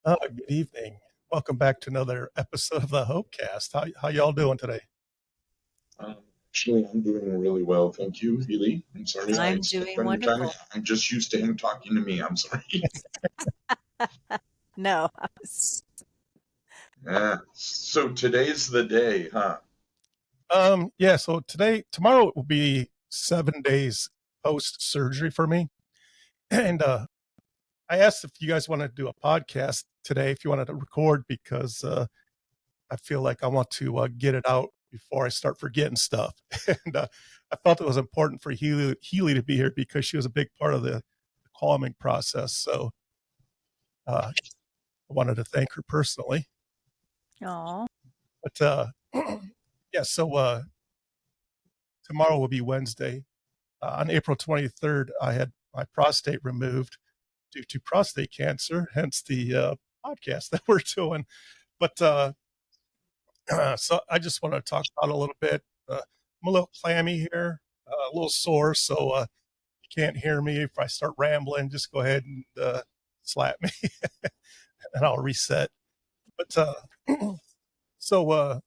Good evening. Welcome back to another episode of the Hopecast. How y'all doing today? Um, Actually, I'm doing really well, thank you, Healy. I'm sorry I I'm stepped doing on your time. wonderful. I'm just used to him talking to me. I'm sorry. No, I was Yeah. So today's the day, huh? Yeah, so tomorrow will be 7 days post surgery for me. And I asked if you guys want to do a podcast today, if you wanted to record, because I feel like I want to get it out before I start forgetting stuff. And I felt it was important for Healy to be here because she was a big part of the calming process. So I wanted to thank her personally. Oh, But yeah, so tomorrow will be Wednesday. On April 23rd, I had my prostate removed due to prostate cancer, hence the podcast that we're doing. But so I just want to talk about it a little bit. I'm a little clammy here, a little sore, so you can't hear me. If I start rambling, just go ahead and slap me and I'll reset. But so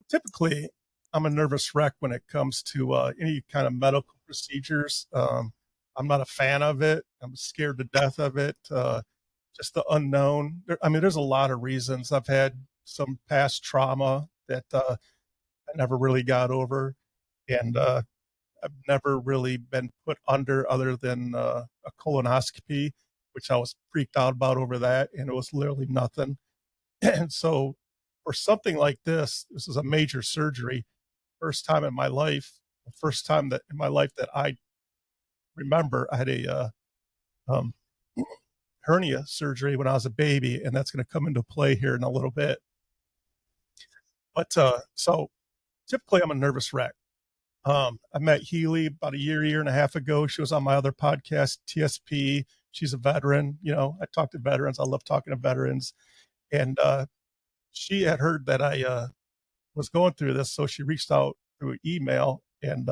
typically, I'm a nervous wreck when it comes to any kind of medical procedures. I'm not a fan of it. I'm scared to death of it. Just the unknown. I mean, there's a lot of reasons. I've had some past trauma that I never really got over, and I've never really been put under other than a colonoscopy, which I was freaked out about over that, and it was literally nothing. And so, for something like this is a major surgery. First time in my life, the first time that in my life that I remember, I had a um, hernia surgery when I was a baby, and that's going to come into play here in a little bit. But so typically, I'm a nervous wreck. I met Healy about a year and a half ago. She was on my other podcast, TSP. She's a veteran. You know, I talk to veterans. I love talking to veterans. And she had heard that I was going through this, so she reached out through email and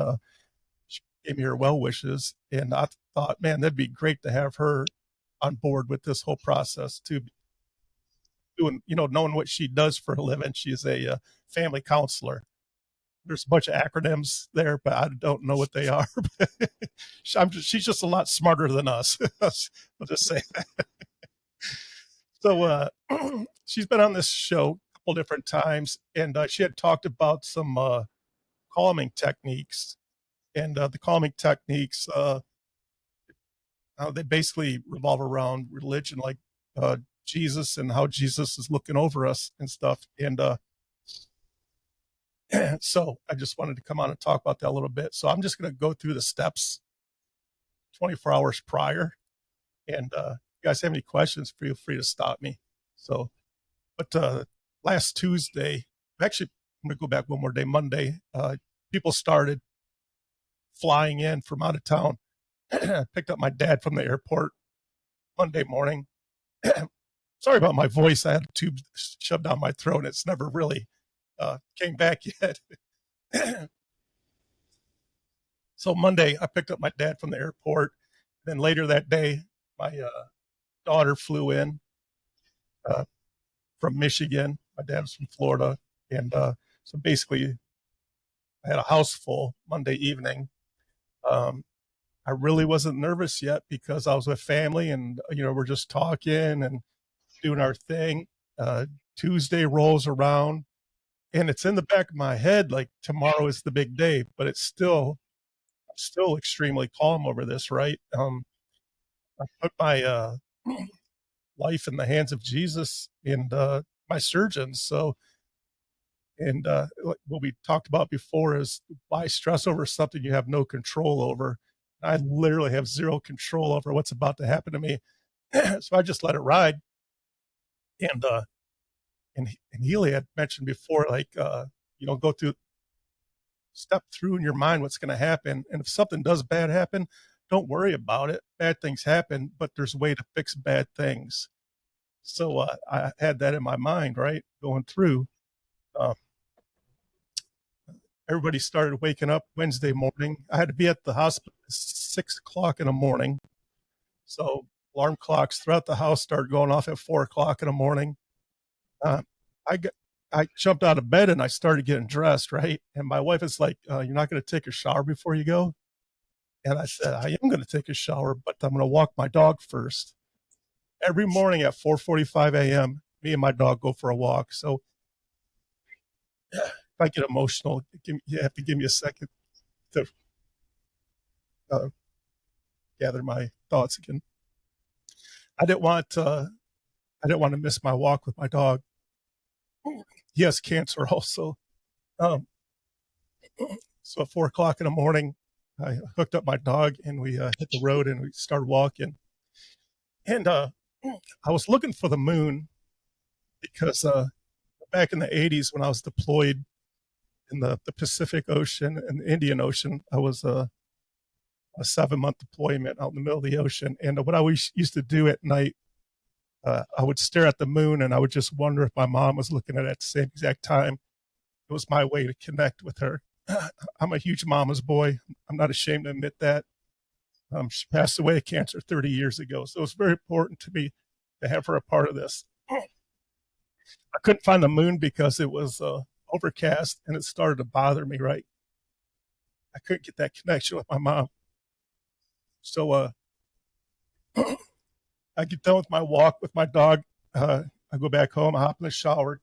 she gave me her well wishes. And I thought, man, that'd be great to have her on board with this whole process too. Doing, you know, knowing what she does for a living. She's a family counselor. There's a bunch of acronyms there, but I don't know what they are. She's just a lot smarter than us. I'll just say that. So she's been on this show a couple different times, and she had talked about some calming techniques. And the calming techniques, they basically revolve around religion, like Jesus and how Jesus is looking over us and stuff. And so I just wanted to come on and talk about that a little bit. So I'm just going to go through the steps 24 hours prior. And you guys have any questions, feel free to stop me. So, but last Tuesday, actually, I'm going to go back one more day, Monday, people started flying in from out of town. Picked up my dad from the airport Monday morning. Sorry about my voice. I had a tube shoved down my throat. It's never really came back yet. So Monday, I picked up my dad from the airport. Then later that day, my daughter flew in uh, from Michigan. My dad was from Florida, and so basically, I had a house full Monday evening. Um, I really wasn't nervous yet because I was with family, and you know we're just talking and doing our thing. Tuesday rolls around, and it's in the back of my head like tomorrow is the big day, but it's still extremely calm over this, right? I put my life in the hands of Jesus and my surgeons. So, and what we talked about before is why stress over something you have no control over. I literally have zero control over what's about to happen to me. So I just let it ride. And, and Healy had mentioned before, like, go through, step through in your mind what's going to happen. And if something does bad happen, don't worry about it. Bad things happen, but there's a way to fix bad things. So I had that in my mind, right, going through. Uh, Everybody started waking up Wednesday morning. I had to be at the hospital at 6 o'clock in the morning. So alarm clocks throughout the house started going off at 4 o'clock in the morning. Uh, I got, I jumped out of bed and I started getting dressed, right? And my wife is like, "You're not going to take a shower before you go?" And I said, "I am going to take a shower, but I'm going to walk my dog first." Every morning at 4:45 a.m., me and my dog go for a walk. So if I get emotional, you have to give me a second to uh, gather my thoughts again. I didn't want I didn't want to miss my walk with my dog. He has cancer also. Um, so at 4 o'clock in the morning, I hooked up my dog and we hit the road and we started walking. And I was looking for the moon because back in the 80s when I was deployed in the Pacific Ocean and the Indian Ocean, I was a 7-month deployment out in the middle of the ocean. And what I always used to do at night, I would stare at the moon and I would just wonder if my mom was looking at it at the same exact time. It was my way to connect with her. I'm a huge mama's boy. I'm not ashamed to admit that. She passed away of cancer 30 years ago. So it's very important to me to have her a part of this. I couldn't find the moon because it was overcast and it started to bother me, right? I couldn't get that connection with my mom. So I get done with my walk with my dog. I go back home, I hop in the shower,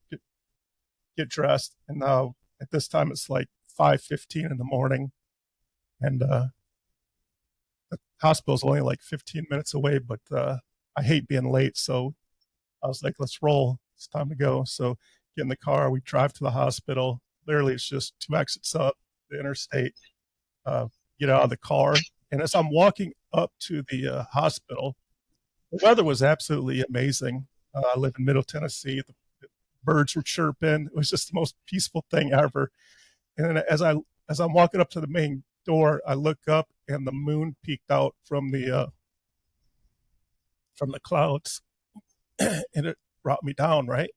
get dressed, and now at this time it's like 5:15 in the morning, and the hospital's only like 15 minutes away. But I hate being late, so I was like, "Let's roll. It's time to go." So get in the car, we drive to the hospital. Literally, it's just 2 exits up the interstate. Uh, get out of the car, and as I'm walking up to the hospital, the weather was absolutely amazing. I live in Middle Tennessee. The birds were chirping. It was just the most peaceful thing ever. And then as I'm walking up to the main door, I look up and the moon peeked out from the clouds, and it brought me down. Right.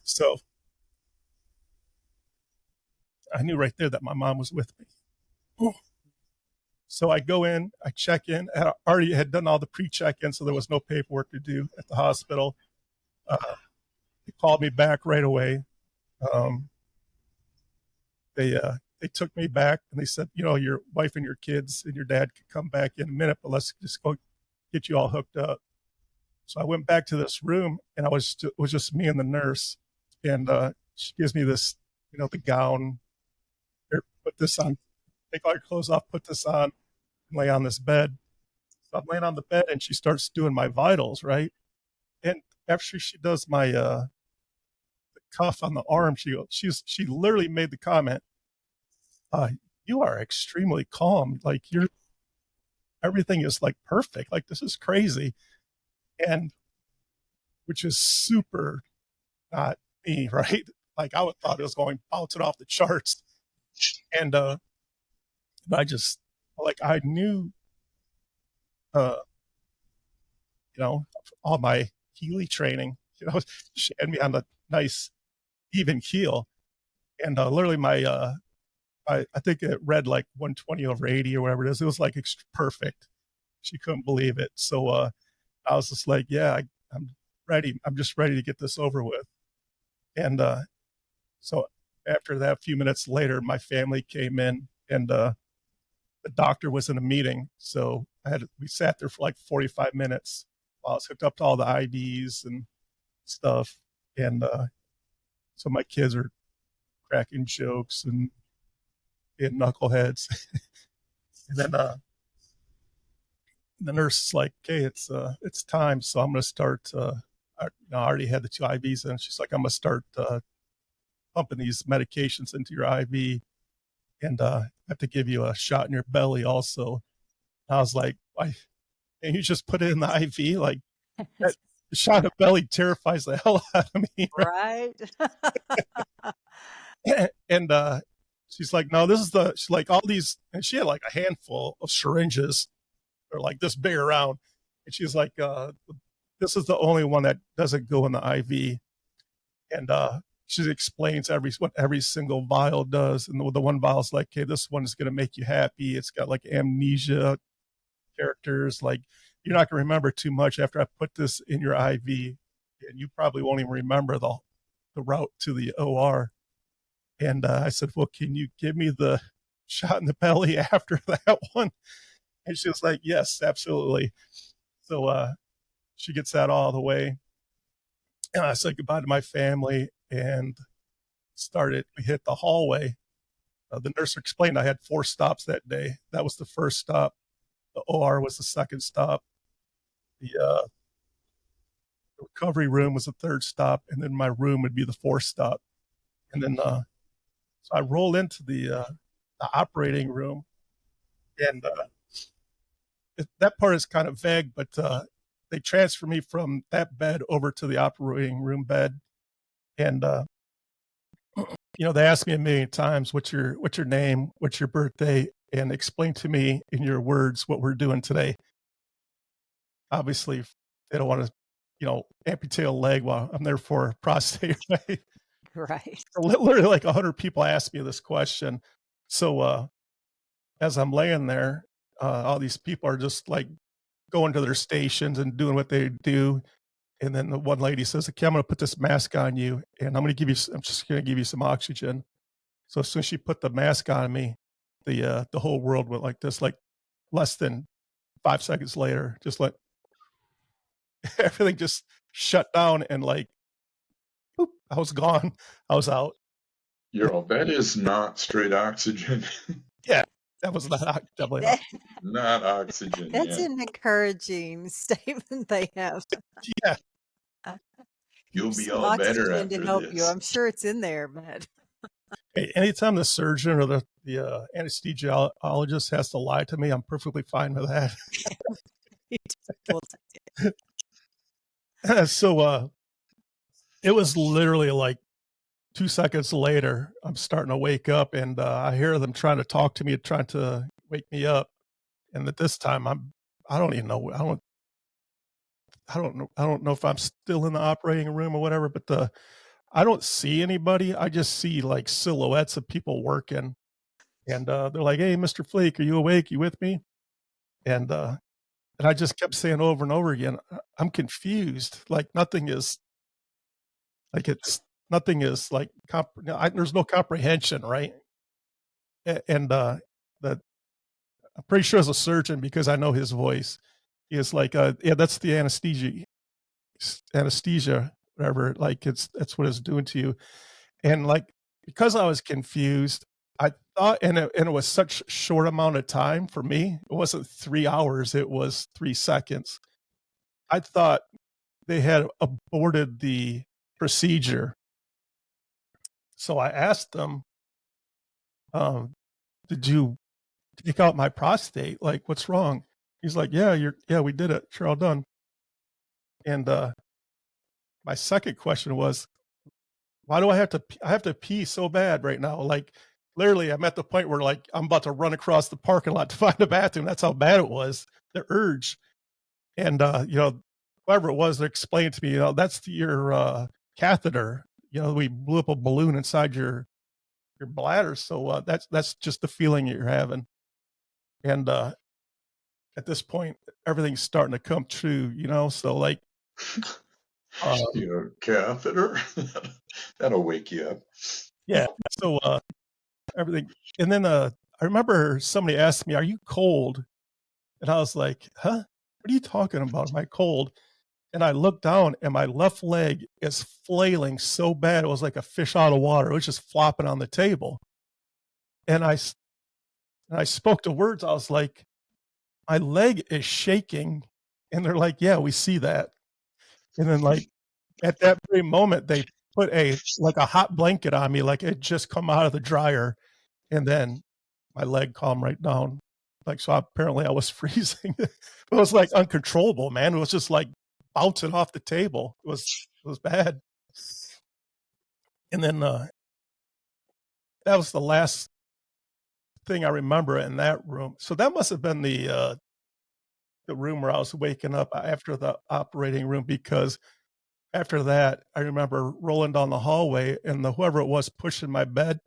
So I knew right there that my mom was with me. So I go in, I check in. I already had done all the pre-check-in, so there was no paperwork to do at the hospital. They called me back right away. Um, they took me back and they said, your wife and your kids and your dad could come back in a minute, but let's just go get you all hooked up. So I went back to this room and it was just me and the nurse, and she gives me this, the gown. Here, put this on. Take all your clothes off. Put this on. And lay on this bed. So I'm laying on the bed and she starts doing my vitals, right? And after she does my the cuff on the arm, she literally made the comment, "You are extremely calm. Like everything is like perfect. Like this is crazy," and which is super not me, right? Like I would thought it was going bouncing off the charts, and I just like I knew, uh, all my Healey training, she had me on a nice even keel, and literally I think it read like 120/80 or whatever it is. It was like perfect. She couldn't believe it. So I was just like, yeah, I'm ready. I'm just ready to get this over with. And so after that, a few minutes later, my family came in, and the doctor was in a meeting. So we sat there for like 45 minutes while I was hooked up to all the IVs and stuff. And so my kids are cracking jokes and being knuckleheads. And then the nurse is like, "Okay, it's time." So I'm going to start. I already had the 2 IVs, and she's like, "I'm going to start pumping these medications into your IV, and I have to give you a shot in your belly also." I was like, "Why? Can you just put it in the IV?" Like that shot of belly terrifies the hell out of me. Right. And she's like, "No, she's like all these," and she had like a handful of syringes, or like this big around, and she's like, "This is the only one that doesn't go in the IV," and she explains what every single vial does, and the one vial's like, "Okay, this one is going to make you happy. It's got like amnesia characters. Like, you're not going to remember too much after I put this in your IV, and you probably won't even remember the route to the OR. And I said, well, can you give me the shot in the belly after that one? And she was like, yes, absolutely. So she gets that all the way. And I said goodbye to my family and we hit the hallway. The nurse explained I had 4 stops that day. That was the first stop. The OR was the second stop. The recovery room was the third stop. And then my room would be the 4th stop. And then, so I rolled into the operating room, and that part is kind of vague, but they transferred me from that bed over to the operating room bed. And, they asked me a million times, what's your name? What's your birthday? And explain to me in your words what we're doing today. Obviously, they don't want to, amputate a leg while I'm there for prostate. Right? Right. So literally like 100 people asked me this question. So as I'm laying there, all these people are just like going to their stations and doing what they do. And then the one lady says, okay, I'm going to put this mask on you, and I'm just going to give you some oxygen. So as soon as she put the mask on me, the whole world went like this, like less than 5 seconds later, just like everything just shut down, and like, boop, I was gone. I was out. That is not straight oxygen. Yeah, that was definitely not. Not oxygen. That's Yeah. an encouraging statement they have. Yeah. You'll Here's be some all better oxygen to after help you. this. I'm sure it's in there, but Hey, anytime the surgeon or the anesthesiologist has to lie to me, I'm perfectly fine with that. So it was literally like 2 seconds later, I'm starting to wake up, and I hear them trying to talk to me, trying to wake me up. And at this time, I don't even know. I don't know if I'm still in the operating room or whatever, but I don't see anybody. I just see like silhouettes of people working. And they're like, hey, Mr. Fleek, are you awake? You with me? And I just kept saying over and over again, I'm confused. Like nothing is like, there's no comprehension, right? And that I'm pretty sure as a surgeon, because I know his voice, he is like, yeah, that's the anesthesia, whatever. Like that's what it's doing to you. And like, because I was confused, I thought, and it was such short amount of time for me. It wasn't 3 hours. It was 3 seconds. I thought they had aborted the procedure. So I asked them, um, did you take out my prostate? Like, what's wrong? He's like, yeah, we did it. Sure, all done. And my second question was, why do I have to pee so bad right now? Like, literally, I'm at the point where like I'm about to run across the parking lot to find a bathroom. That's how bad it was. The urge. And whoever it was that explained to me, that's your catheter. We blew up a balloon inside your bladder. So that's just the feeling you're having. And at this point, everything's starting to come true, So like, Catheter. That'll wake you up. yeah. So everything, and then I remember somebody asked me, "Are you cold?" And I was like, "Huh? What are you talking about? Am I cold?" And I looked down, and my left leg is flailing so bad it was like a fish out of water. It was just flopping on the table. And I spoke the words. I was like, "My leg is shaking," and they're like, "Yeah, we see that." And then like at that very moment, they put a hot blanket on me, like it just come out of the dryer, and then my leg calmed right down. Like, so apparently I was freezing. It was like uncontrollable, man. It was just like bouncing off the table. It was bad. And then that was the last thing I remember in that room. So that must have been the room where I was waking up after the operating room, because after that I remember rolling down the hallway, and whoever it was pushing my bed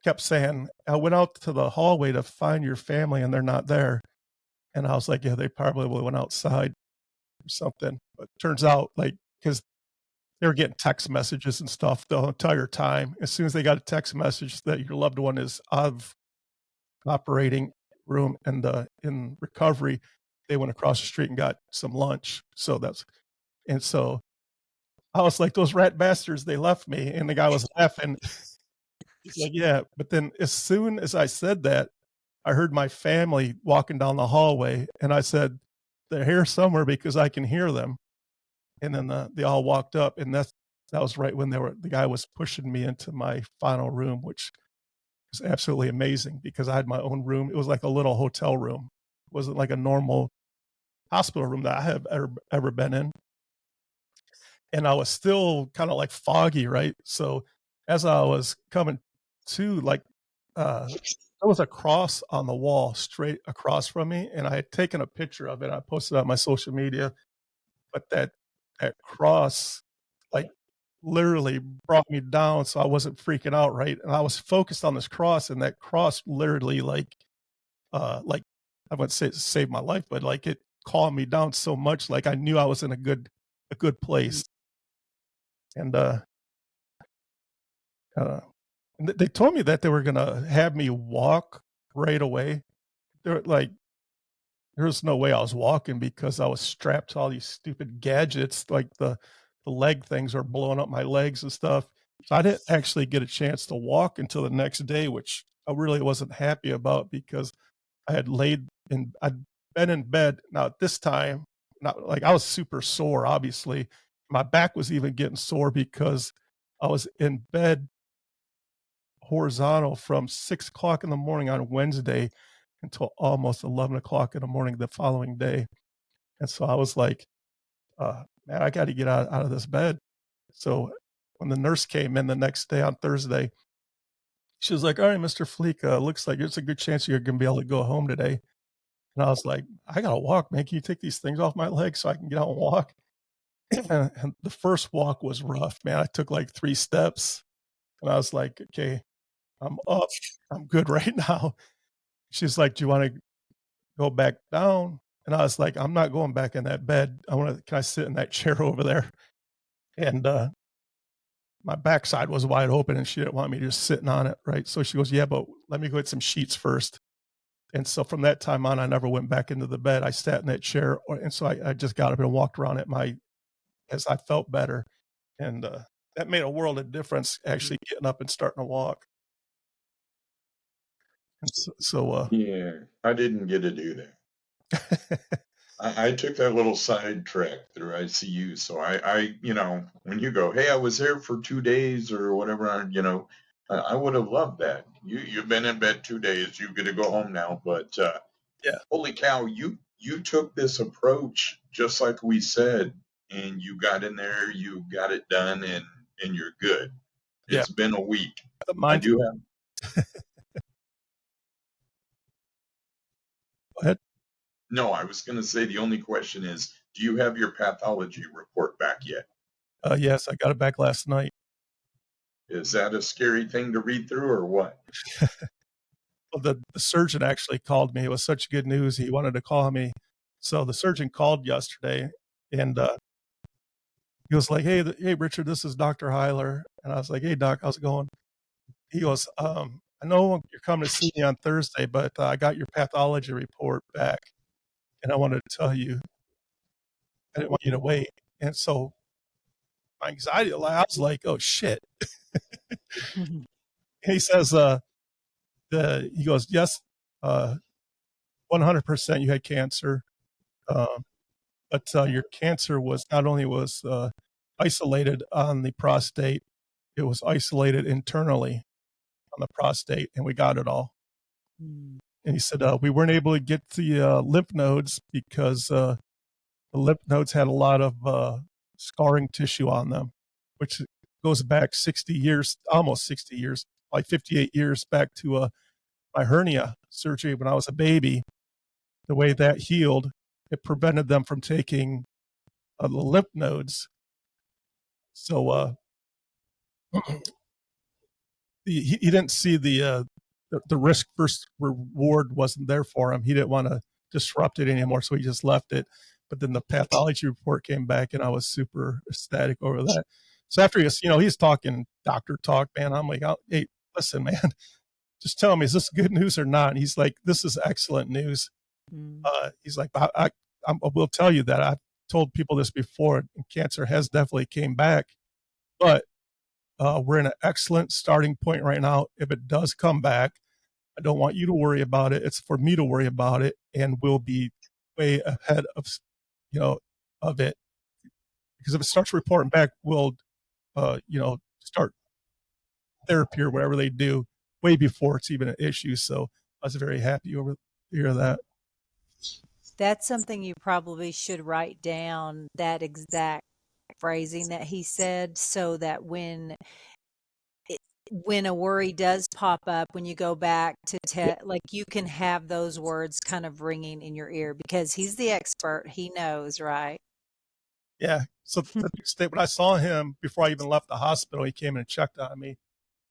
kept saying, I went out to the hallway to find your family and they're not there. And I was like, yeah, they probably went outside or something. But turns out, like, because they were getting text messages and stuff the entire time. As soon as they got a text message that your loved one is out of operating room and in recovery, they went across the street and got some lunch. So I was like, those rat bastards, they left me. And the guy was laughing. He's like, yeah. But then as soon as I said that, I heard my family walking down the hallway, and I said, they're here somewhere because I can hear them. And then they all walked up, and that was right when the guy was pushing me into my final room, which was absolutely amazing because I had my own room. It was like a little hotel room. It wasn't like a normal hospital room that I have ever been in. And I was still kind of like foggy, right? So as I was coming to, like, there was a cross on the wall straight across from me, and I had taken a picture of it. I posted it on my social media, but that cross, like, literally brought me down, so I wasn't freaking out, right? And I was focused on this cross, and that cross literally, like, I wouldn't say it saved my life, but, like, it calmed me down so much, like, I knew I was in a good place. And, uh, and they told me that they were gonna have me walk right away. They're like, there's no way I was walking because I was strapped to all these stupid gadgets, like the leg things are blowing up my legs and stuff. So I didn't actually get a chance to walk until the next day, which I really wasn't happy about because I'd been in bed. Now at this time, not like I was super sore, obviously. My back was even getting sore because I was in bed horizontal from 6 o'clock in the morning on Wednesday until almost 11 o'clock in the morning the following day. And so I was like, man, I got to get out of this bed. So when the nurse came in the next day on Thursday, she was like, all right, Mr. Fleek, looks like there's a good chance you're going to be able to go home today. And I was like, I got to walk, man. Can you take these things off my legs so I can get out and walk? And the first walk was rough, man. I took like 3 steps and I was like, okay, I'm up. I'm good right now. She's like, do you want to go back down? And I was like, I'm not going back in that bed. Can I sit in that chair over there? And my backside was wide open and she didn't want me just sitting on it. Right. So she goes, yeah, but let me go get some sheets first. And so from that time on, I never went back into the bed. I sat in that chair. And so I just got up and walked around as I felt better. And that made a world of difference actually getting up and starting to walk. And Yeah, I didn't get to do that. I took that little side trek through ICU. So when you go, hey, I was there for 2 days or whatever, I would have loved that. You've been in bed 2 days. You get to go home now. But yeah, holy cow, you took this approach just like we said, and you got in there, you got it done, and you're good. yeah. It's been a week. The I mindset. do have. Go ahead. No, I was going to say the only question is, do you have your pathology report back yet? Yes, I got it back last night. Is that a scary thing to read through or what? Well, the surgeon actually called me. It was such good news. He wanted to call me. So the surgeon called yesterday and he was like, hey, Richard, this is Dr. Heiler. And I was like, hey, doc, how's it going? He goes, I know you're coming to see me on Thursday, but I got your pathology report back and I wanted to tell you, I didn't want you to wait. And so my anxiety, I was like, oh shit. He says, he goes, yes, 100% you had cancer. Um, but your cancer was not only was isolated on the prostate, it was isolated internally on the prostate, and we got it all. Mm. And he said we weren't able to get the lymph nodes because the lymph nodes had a lot of scarring tissue on them, which goes back 60 years, almost 60 years, like 58 years back to my hernia surgery when I was a baby. The way that healed, it prevented them from taking the lymph nodes. So he didn't see the risk versus reward wasn't there for him. He didn't want to disrupt it anymore. So he just left it. But then the pathology report came back, and I was super ecstatic over that. So after he's talking doctor talk, man, I'm like, oh, hey, listen, man, just tell me, is this good news or not? And he's like, this is excellent news. He's like, I will tell you that I've told people this before, and cancer has definitely came back, but we're in an excellent starting point right now. If it does come back, I don't want you to worry about it. It's for me to worry about it, and we'll be way ahead of, of it. Because if it starts reporting back, we'll, start therapy or whatever they do way before it's even an issue. So I was very happy to hear that. That's something you probably should write down, that exact phrasing that he said, so that when a worry does pop up, when you go back to like, you can have those words kind of ringing in your ear, because he's the expert. He knows, right? Yeah. So the next day when I saw him, before I even left the hospital, he came in and checked on me,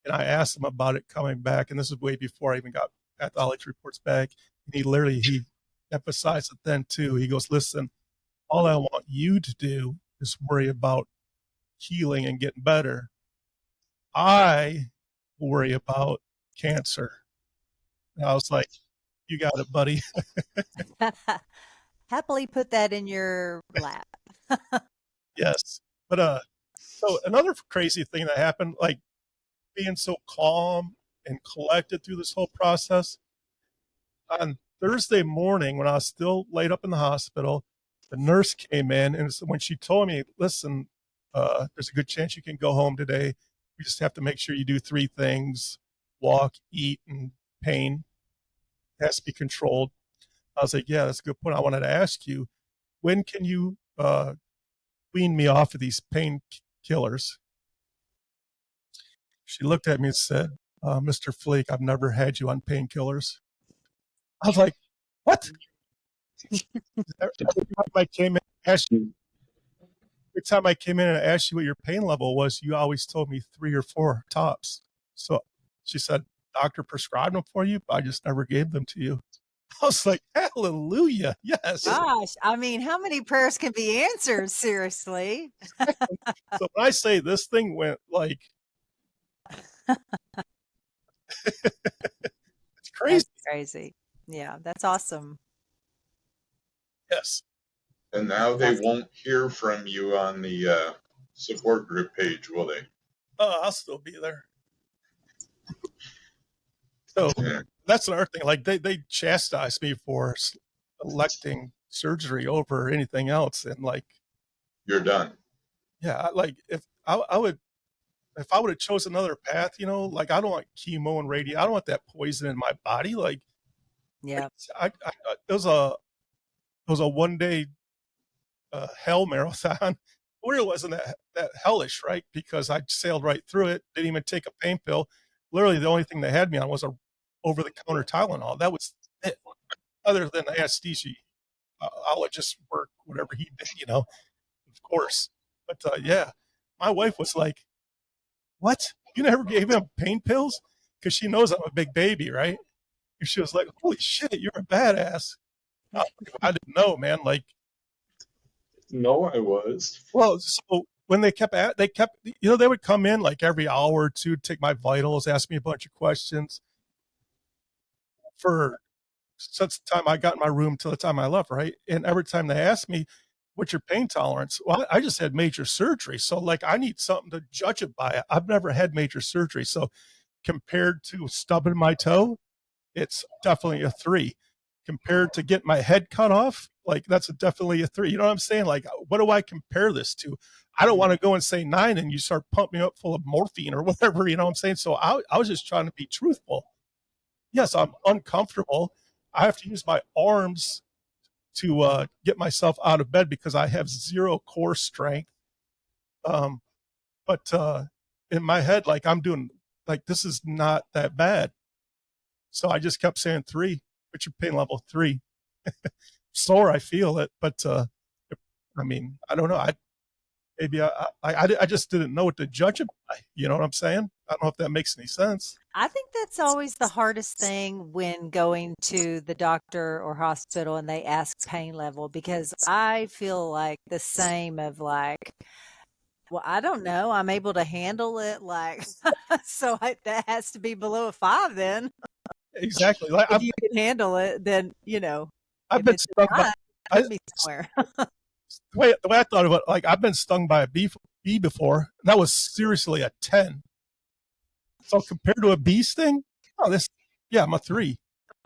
and I asked him about it coming back. And this is way before I even got pathology reports back. And he emphasized it then too. He goes, listen, all I want you to do is worry about healing and getting better. I worry about cancer. And I was like, you got it, buddy. Happily put that in your lap. Yes. But so another crazy thing that happened, like being so calm and collected through this whole process, on Thursday morning when I was still laid up in the hospital, the nurse came in, and when she told me, listen, there's a good chance you can go home today. We just have to make sure you do 3 things: walk, eat, and pain. It has to be controlled. I was like, yeah, that's a good point. I wanted to ask you, when can you wean me off of these painkillers? She looked at me and said, Mr. Fleek, I've never had you on painkillers. I was like, what? Every time I came in and asked you what your pain level was, you always told me 3 or 4 tops. So she said, doctor prescribed them for you, but I just never gave them to you. I was like, hallelujah. Yes. Gosh, I mean, how many prayers can be answered? Seriously. So when I say this thing went like, it's crazy. That's crazy. Yeah, that's awesome. Yes. And now they won't hear from you on the support group page, will they? I'll still be there. So that's another thing. Like they chastised me for electing surgery over anything else, and like, you're done. Yeah, like if I would have chosen another path, like I don't want chemo and radio. I don't want that poison in my body. Like, yeah, it was a 1-day hell marathon. Where it wasn't that hellish, right? Because I sailed right through it. Didn't even take a pain pill. Literally, the only thing they had me on was a over-the-counter Tylenol. That was it. Other than anesthesia, I'll let just work whatever he did, of course. But yeah, my wife was like, what? You never gave him pain pills? Because she knows I'm a big baby, right? And she was like, holy shit, you're a badass. I didn't know, man. Like, no, I was. Well, so when they would come in like every hour or two, take my vitals, ask me a bunch of questions for since the time I got in my room till the time I left, right? And every time they asked me, what's your pain tolerance? Well, I just had major surgery. So like I need something to judge it by. I've never had major surgery. So compared to stubbing my toe, it's definitely a 3. Compared to getting my head cut off, like that's definitely a 3. You know what I'm saying? Like, what do I compare this to? I don't want to go and say 9 and you start pumping me up full of morphine or whatever, you know what I'm saying? So I was just trying to be truthful. Yes, I'm uncomfortable. I have to use my arms to get myself out of bed because I have 0 core strength. But in my head, like I'm doing, like this is not that bad. So I just kept saying 3. What's your pain level? 3. Sore, I feel it, but I mean, I don't know. I just didn't know what to judge it by. You know what I'm saying? I don't know if that makes any sense. I think that's always the hardest thing when going to the doctor or hospital and they ask pain level, because I feel like the same of like, well, I don't know. I'm able to handle it. Like, so that has to be below a 5 then. Exactly. Like If you can handle it, then, you know, I've if been it's stung a by 9, I, put me somewhere. the way I thought about it, like I've been stung by a bee before. And that was seriously a 10. So compared to a bee sting, oh, yeah, I'm a 3.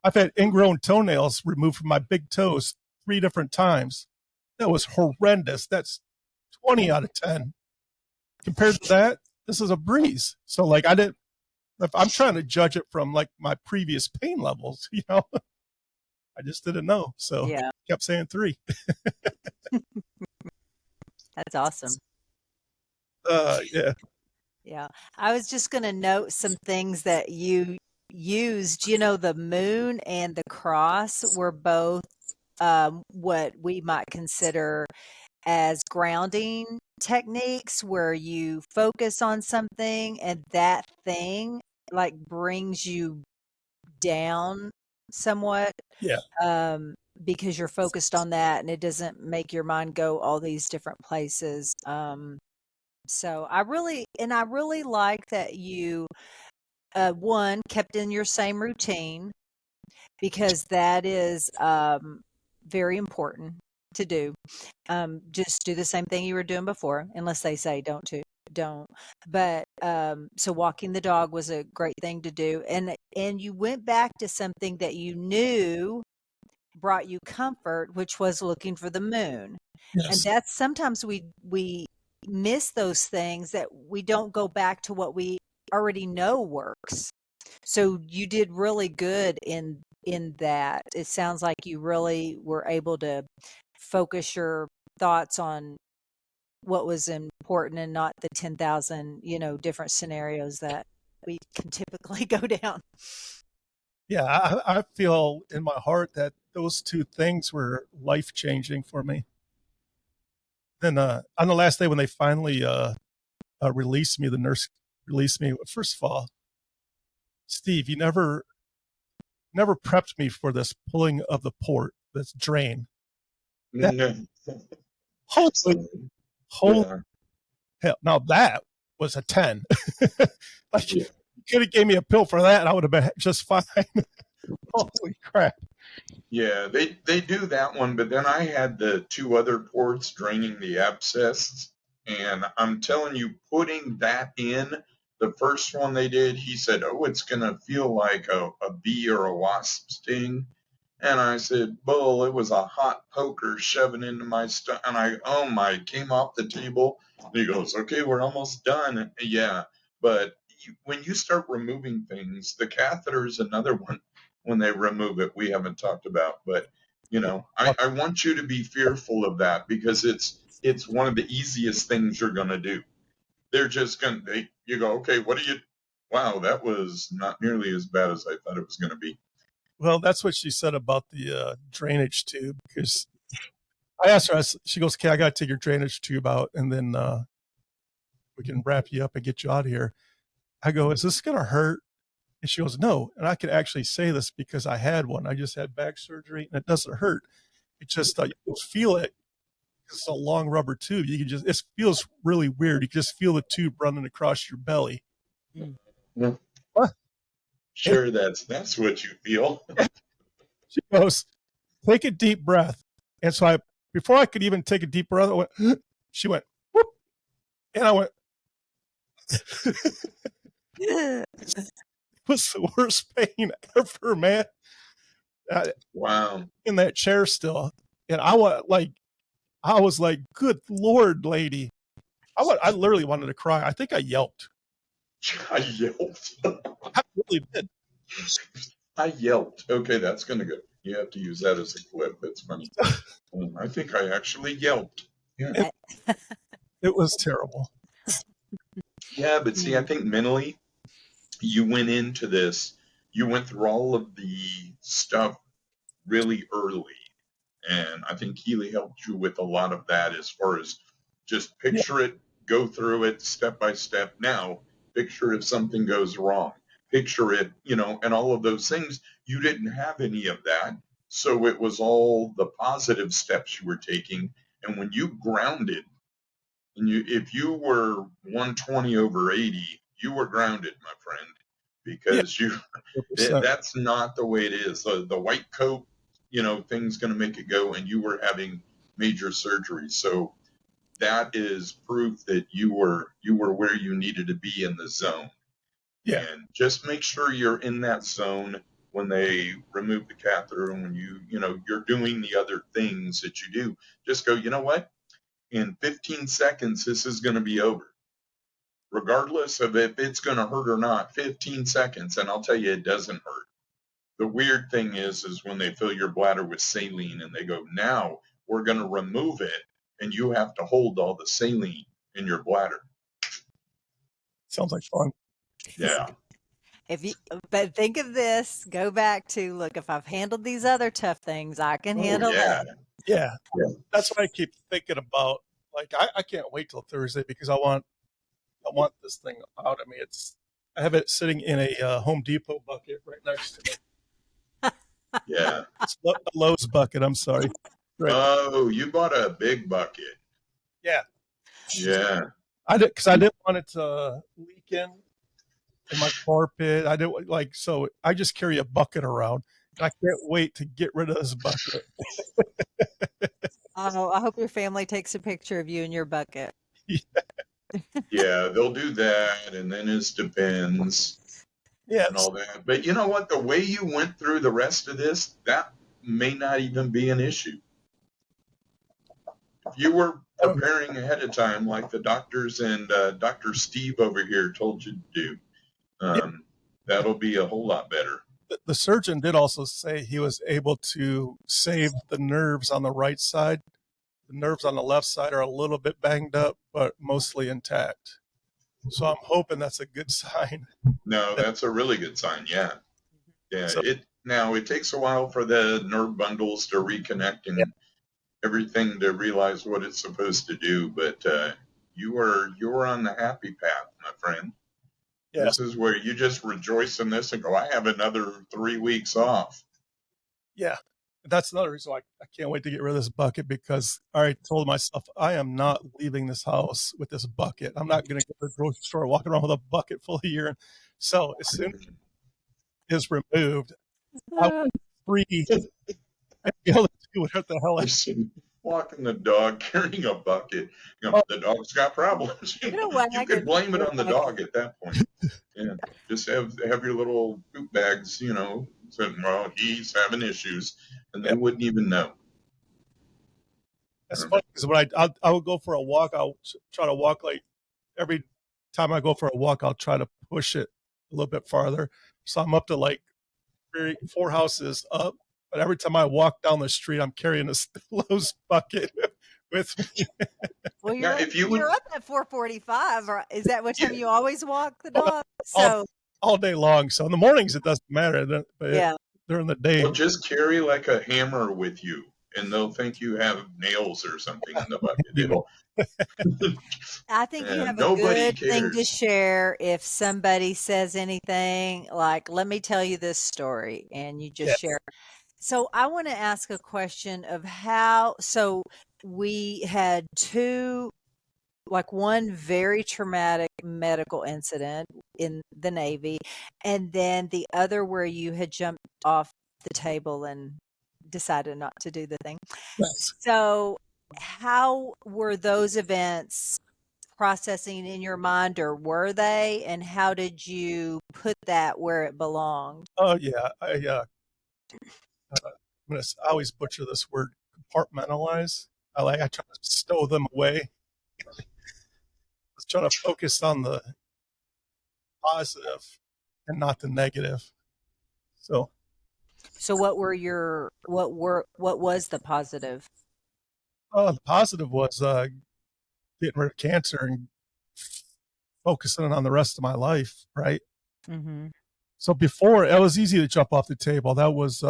I've had ingrown toenails removed from my big toes 3 different times. That was horrendous. That's 20 out of 10. Compared to that, this is a breeze. So like if I'm trying to judge it from like my previous pain levels, I just didn't know. So Yeah, kept saying 3. that's awesome. Yeah. Yeah. I was just going to note some things that you used. You know, the moon and the cross were both what we might consider as grounding techniques, where you focus on something and that thing like brings you down somewhat, Yeah. um, because you're focused on that and it doesn't make your mind go all these different places. So I really like that you, one, kept in your same routine, because that is very important to do. Just do the same thing you were doing before, unless they say don't. But so walking the dog was a great thing to do, and you went back to something that you knew brought you comfort, which was looking for the moon. And Yes. that's sometimes we miss those things, that we don't go back to what we already know works. So you did really good in that. It sounds like you really were able to focus your thoughts on what was important and not the 10,000, different scenarios that we can typically go down. Yeah. I feel in my heart that those 2 things were life changing for me. Then on the last day when they finally released me, the nurse released me. First of all, Steve, you never prepped me for this pulling of the port, this drain. That No. holy, holy Yeah. hell! Now that was a 10. Like you Yeah. could have gave me a pill for that, and I would have been just fine. Holy crap! Yeah, they do that one, but then I had the 2 other ports draining the abscess, and I'm telling you, putting that in, the first one they did, he said, "Oh, it's gonna feel like a bee or a wasp sting." And I said, "Bull, it was a hot poker shoving into my stomach." And oh my, came off the table. And he goes, "Okay, we're almost done." Yeah, but when you start removing things, the catheter is another one. When they remove it, we haven't talked about, but I want you to be fearful of that, because it's one of the easiest things you're gonna do. They're just you go, okay, what do you? Wow, that was not nearly as bad as I thought it was gonna be. Well, that's what she said about the drainage tube. Because I asked her, she goes, "Okay, I got to take your drainage tube out, and then we can wrap you up and get you out of here." I go, "Is this gonna hurt?" And she goes, "No." And I can actually say this because I had one. I just had back surgery, and it doesn't hurt. It just you feel it. It's a long rubber tube. You can it feels really weird. You can just feel the tube running across your belly. Mm. Yeah, What? And sure, that's what you feel. she goes, "Take a deep breath." And so before I could even take a deep breath, I went, she went, whoop. And I went, it was the worst pain ever, man. Wow. In that chair still. And I was like, good Lord, lady. I literally wanted to cry. I think I yelped. I yelped. I really did. I yelped. Okay, that's gonna go. You have to use that as a clip. That's funny. I think I actually yelped. Yeah. It, it was terrible. Yeah, but see, I Mm. think mentally you went into this, you went through all of the stuff really early. And I think Healy helped you with a lot of that, as far as just Yeah. picture it, go through it step by step. Now Picture if something goes wrong. Picture it, and all of those things. You didn't have any of that. So it was all the positive steps you were taking. And when you grounded, and if you were 120 over 80, you were grounded, my friend, Yeah, because 100%. that's not the way it is. The white coat, thing's going to make it go, and you were having major surgery. So that is proof that you were where you needed to be in the zone. Yeah. And just make sure you're in that zone when they remove the catheter, and when you're doing the other things that you do. Just go, you know what? In 15 seconds, this is going to be over, regardless of if it's going to hurt or not. 15 seconds, and I'll tell you, it doesn't hurt. The weird thing is when they fill your bladder with saline and they go, now we're going to remove it, and you have to hold all the saline in your bladder. Sounds like fun. Yeah. But think of this, go back to, look, if I've handled these other tough things, I can Oh, handle yeah. that. Yeah. Yeah. That's what I keep thinking about. Like, I can't wait till Thursday because I want this thing out of me. I have it sitting in a Home Depot bucket right next to me. Yeah. It's a Lowe's bucket. I'm sorry. Right. Oh, you bought a big bucket. Yeah. Yeah. I didn't want it to leak in my carpet. I didn't so I just carry a bucket around, and I can't wait to get rid of this bucket. Oh, I hope your family takes a picture of you in your bucket. Yeah, they'll do that, and then it depends Yeah. and all that. But you know what? The way you went through the rest of this, that may not even be an issue. If you were preparing ahead of time, like the doctors and Dr. Steve over here told you to do, Yeah. that'll be a whole lot better. The surgeon did also say he was able to save the nerves on the right side. The nerves on the left side are a little bit banged up, but mostly intact. So I'm hoping that's a good sign. No, that's a really good sign. Yeah. Yeah. So, It takes a while for the nerve bundles to reconnect yeah. and everything to realize what it's supposed to do. But you were on the happy path, my friend. Yeah. This is where you just rejoice in this and go, I have another 3 weeks off. Yeah. That's another reason why I can't wait to get rid of this bucket, because I already told myself I am not leaving this house with this bucket. I'm not going to go to the grocery store walking around with a bucket full of urine. So as soon as it is removed, I will be free and be able to do what the hell I Walking the dog carrying a bucket. oh, The dog's got problems. You could blame it on the dog at that point. Yeah, just have your little poop bags. Said, well, he's having issues, and they yeah. wouldn't even know. That's funny because when I would go for a walk, I'll try to walk like every time I go for a walk, I'll try to push it a little bit farther. So I'm up to like 4 houses up, but every time I walk down the street, I'm carrying this Lowe's bucket with me. Well, Now, if you would, you're up at 4:45, or is that what time yeah, you always walk the dog? So all day long. So in the mornings it doesn't matter, but yeah. during the day, well, just carry like a hammer with you, and they'll think you have nails or something in the bucket. It'll. I think you have a Nobody good thing to cares. share if somebody says anything like, let me tell you this story, and you yeah, just share. So I want to ask a question of so we had one very traumatic medical incident in the Navy, and then the other where you had jumped off the table and decided not to do the thing. yes. So how were those events processing in your mind, or were they, and how did you put that where it belonged? Oh yeah, I always butcher this word, compartmentalize. I try to stow them away. I was trying to focus on the positive and not the negative. So So what was the positive? the positive was getting rid of cancer and focusing on the rest of my life, right? Mm-hmm. So before, it was easy to jump off the table. That was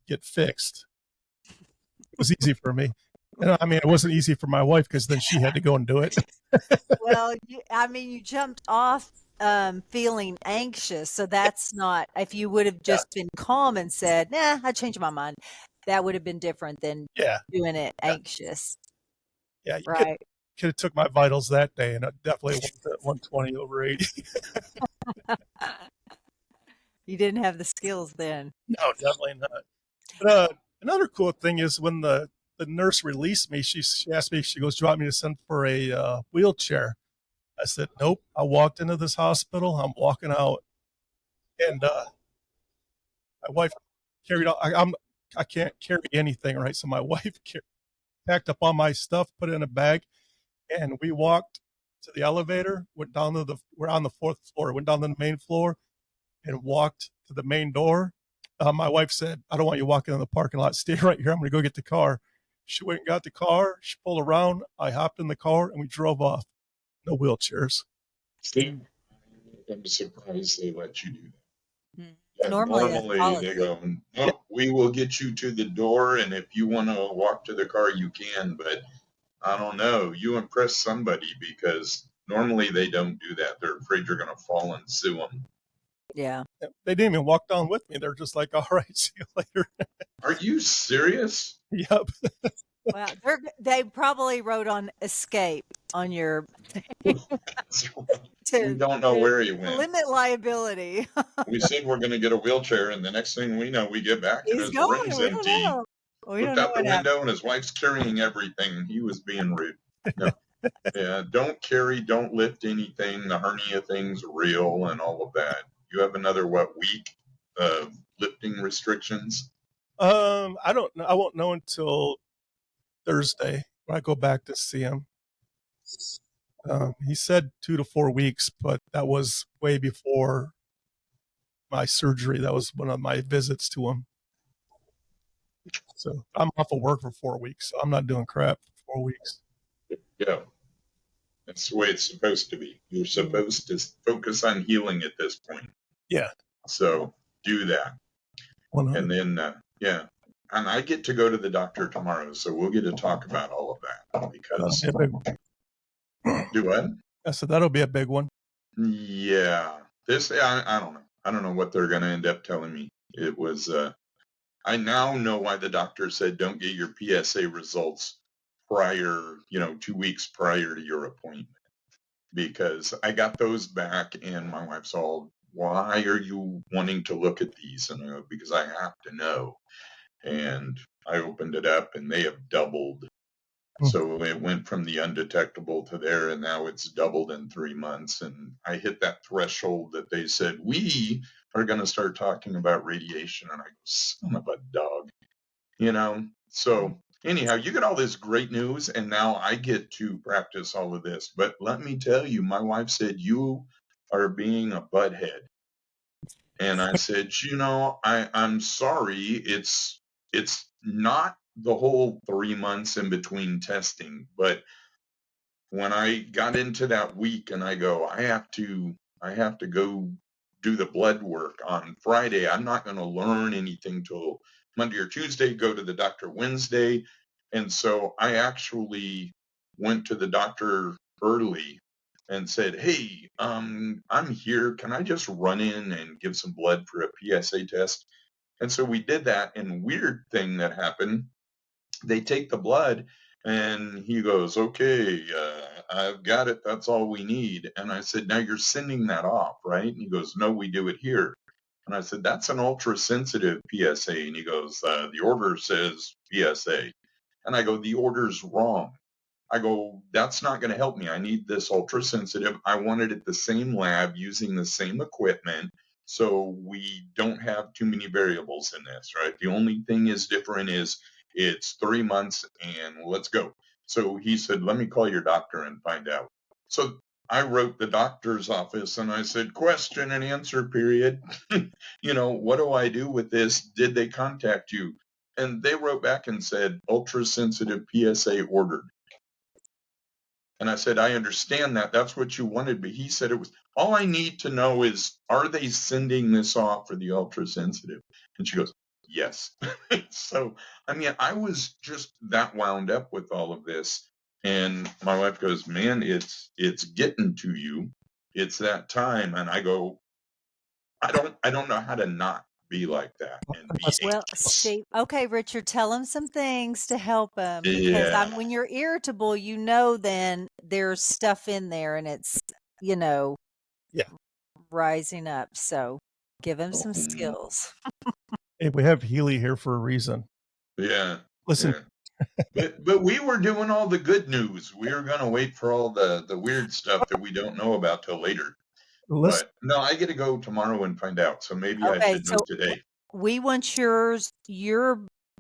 get fixed. It was easy for me. And I mean, it wasn't easy for my wife because then she had to go and do it. Well, you jumped off feeling anxious. So that's not, if you would have just been calm and said, nah, I changed my mind, that would have been different than Yeah. doing it anxious. Yeah. You Right. could have took my vitals that day, and it definitely wasn't at 120 over 80. You didn't have the skills then. No, definitely not. But another cool thing is when the nurse released me, she asked me, she goes, "Do you want me to send for a wheelchair?" I said, "Nope." I walked into this hospital. I'm walking out, and my wife carried out. I can't carry anything, right? So my wife packed up all my stuff, put it in a bag, and we walked to the elevator. Went down to we're on the fourth floor. Went down to the main floor and walked to the main door. My wife said, "I don't want you walking in the parking lot. Stay right here. I'm going to go get the car." She went and got the car. She pulled around. I hopped in the car and we drove off. No wheelchairs. See, I'm surprised they let you do that. Mm. Yeah, Normally that's normally they policy. go, no, we will get you to the door, and if you want to walk to the car, you can. But I don't know. You impress somebody because normally they don't do that. They're afraid you're going to fall and sue them. Yeah. They didn't even walk down with me. They're just like, "All right, see you later." Are you serious? Yep. Well, they probably wrote on escape on your We to, don't know to where he went. limit liability. We said we're going to get a wheelchair, and the next thing we know, we get back and He's his gone. room's We don't empty. know. We don't Looked know out the what happened. window, and his wife's carrying everything. He was being rude. No. Yeah, don't carry, don't lift anything. The hernia thing's real and all of that. You have another, week of lifting restrictions? I don't know. I won't know until Thursday when I go back to see him. He said 2 to 4 weeks, but that was way before my surgery. That was one of my visits to him. So I'm off of work for 4 weeks. So I'm not doing crap for 4 weeks. Yeah. That's the way it's supposed to be. You're supposed to focus on healing at this point. Yeah. So do that. 100. And then, yeah. And I get to go to the doctor tomorrow, so we'll get to talk about all of that because. That'll be a big one. Do what? I said that'll be a big one. Yeah. I don't know. I don't know what they're going to end up telling me. It was, I now know why the doctor said don't get your PSA results prior, 2 weeks prior to your appointment. Because I got those back and my wife's all, why are you wanting to look at these? And I go, because I have to know. And I opened it up and they have doubled. So it went from the undetectable to there, and now it's doubled in 3 months. And I hit that threshold that they said, we are going to start talking about radiation. And I go, son of a dog, So anyhow, you get all this great news, and now I get to practice all of this. But let me tell you, my wife said, you are being a butthead. And I said, I'm sorry. It's not the whole 3 months in between testing, but when I got into that week and I go, I have to go do the blood work on Friday. I'm not going to learn anything till Monday or Tuesday, go to the doctor Wednesday. And so I actually went to the doctor early and said, hey, I'm here. Can I just run in and give some blood for a PSA test? And so we did that. And weird thing that happened, they take the blood and he goes, okay, I've got it. That's all we need. And I said, now you're sending that off, right? And he goes, no, we do it here. And I said, that's an ultra sensitive PSA. And he goes, the order says PSA. And I go, the order's wrong. I go, that's not going to help me. I need this ultra sensitive. I want it at the same lab using the same equipment. So we don't have too many variables in this, right? The only thing is different is it's 3 months and let's go. So he said, let me call your doctor and find out. So I wrote the doctor's office and I said, question and answer period. What do I do with this? Did they contact you? And they wrote back and said, ultra sensitive PSA ordered. And I said, I understand that. That's what you wanted. But he said it was, all I need to know is, are they sending this off for the ultra sensitive? And she goes, yes. So, I was just that wound up with all of this. And my wife goes, man, it's getting to you. it's that time. And I go, I don't know how to not be like that and be That's Well, anxious. Steve, okay, Richard, tell him some things to help him because Yeah. when you're irritable, then there's stuff in there and it's, you know, yeah. rising up. So give him some Um, skills. Hey, we have Healy here for a reason. yeah. Listen, Yeah. But we were doing all the good news. We were gonna wait for all the weird stuff that we don't know about till later. listen. But no, I get to go tomorrow and find out. So maybe I Okay, should know so today. we want you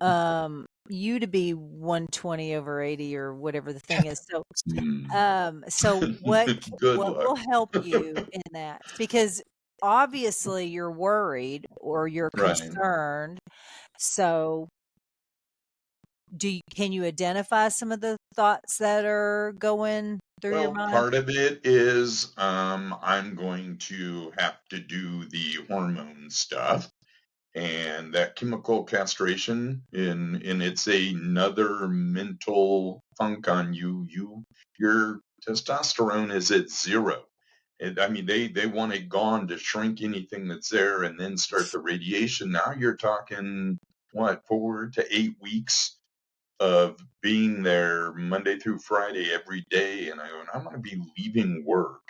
to be 120 over 80 or whatever the thing is. So Hmm. so Good what will luck. help you in that? Because obviously you're worried or you're Right. concerned. So can you identify some of the thoughts that are going through your Well, mind? part of it is I'm going to have to do the hormone stuff and that chemical castration and it's another mental funk on you. Your testosterone is at zero. And I mean they want it gone to shrink anything that's there and then start the radiation. Now you're talking what, 4 to 8 weeks of being there Monday through Friday every day. And I'm going to be leaving work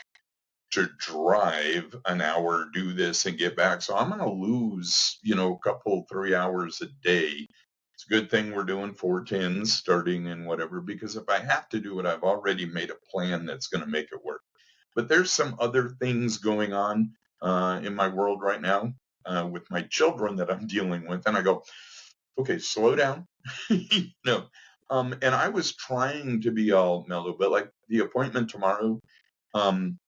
to drive an hour, do this and get back. So I'm going to lose, a couple, 3 hours a day. It's a good thing we're doing 410s starting and whatever, because if I have to do it, I've already made a plan that's going to make it work. But there's some other things going on in my world right now with my children that I'm dealing with. And I go, okay, slow down. no. And I was trying to be all mellow, but like the appointment tomorrow, um,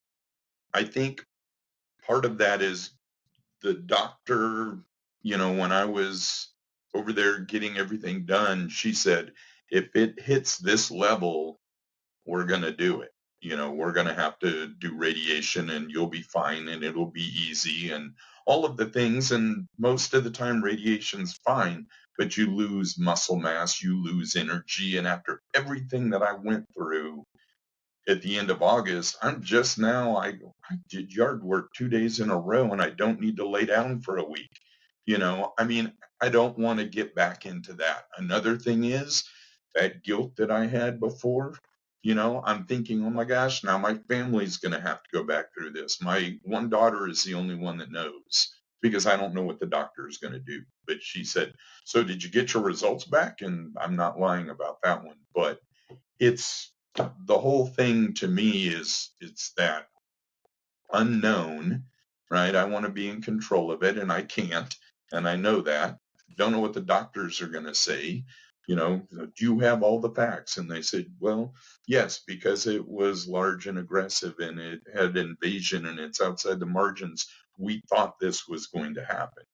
I think part of that is the doctor, when I was over there getting everything done, she said, if it hits this level, we're going to do it. We're going to have to do radiation and you'll be fine and it'll be easy and all of the things. And most of the time, radiation's fine, but you lose muscle mass, you lose energy. And after everything that I went through, at the end of August, I'm just now, I did yard work 2 days in a row and I don't need to lay down for a week. I mean, I don't want to get back into that. Another thing is that guilt that I had before. I'm thinking, oh my gosh, now my family's going to have to go back through this. My one daughter is the only one that knows because I don't know what the doctor is going to do. But she said, so did you get your results back? And I'm not lying about that one, but it's the whole thing to me is it's that unknown, right? I want to be in control of it and I can't. And I know that. Don't know what the doctors are going to say. Do you have all the facts? And they said, well, yes, because it was large and aggressive and it had invasion and it's outside the margins. We thought this was going to happen.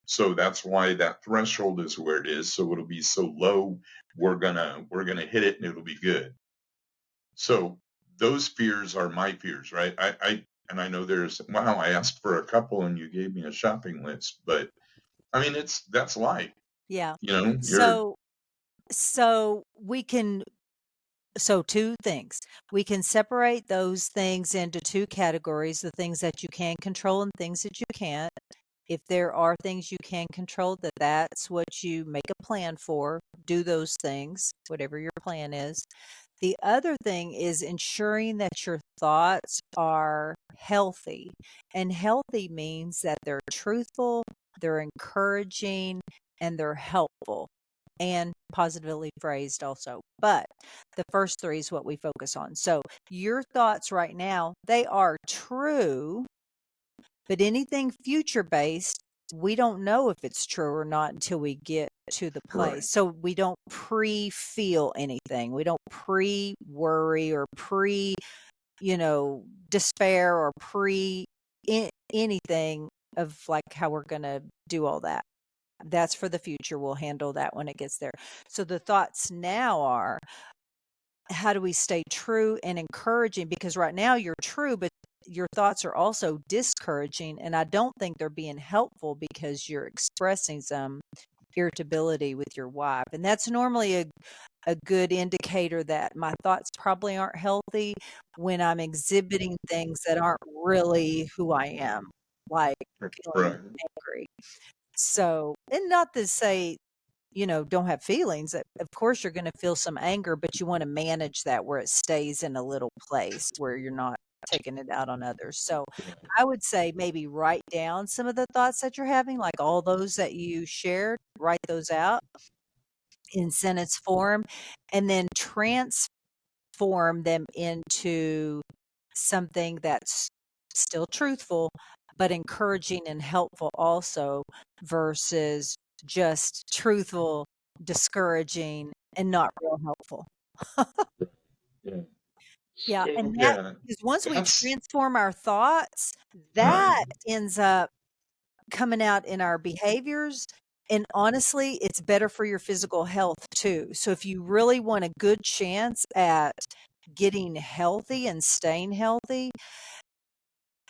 So that's why that threshold is where it is. So it'll be so low. We're gonna hit it and it'll be good. So those fears are my fears, right? And I know wow, I asked for a couple and you gave me a shopping list, but I mean that's life. Yeah. You're So so we can So, 2 things. We can separate those things into 2 categories, the things that you can control and things that you can't. If there are things you can control, that's what you make a plan for. Do those things, whatever your plan is. The other thing is ensuring that your thoughts are healthy. And healthy means that they're truthful, they're encouraging, and they're helpful and positively phrased also. But the first 3 is what we focus on. So your thoughts right now, they are true, but anything future based, we don't know if it's true or not until we get to the right. place. So we don't pre-feel anything. We don't pre-worry or despair or anything of like how we're going to do all that. That's for the future. We'll handle that when it gets there. So the thoughts now are, how do we stay true and encouraging? Because right now you're true, but your thoughts are also discouraging. And I don't think they're being helpful because you're expressing them irritability with your wife. And that's normally a good indicator that my thoughts probably aren't healthy when I'm exhibiting things that aren't really who I am, like feeling Right. angry. So, and not to say, don't have feelings. Of course, you're going to feel some anger, but you want to manage that where it stays in a little place where you're not taking it out on others. So I would say maybe write down some of the thoughts that you're having, like all those that you shared, write those out in sentence form, and then transform them into something that's still truthful, but encouraging and helpful also, versus just truthful, discouraging, and not real helpful. Yeah. Yeah, So and that yeah, because once we that's transform our thoughts, right. that ends up coming out in our behaviors. And honestly, it's better for your physical health too. So if you really want a good chance at getting healthy and staying healthy,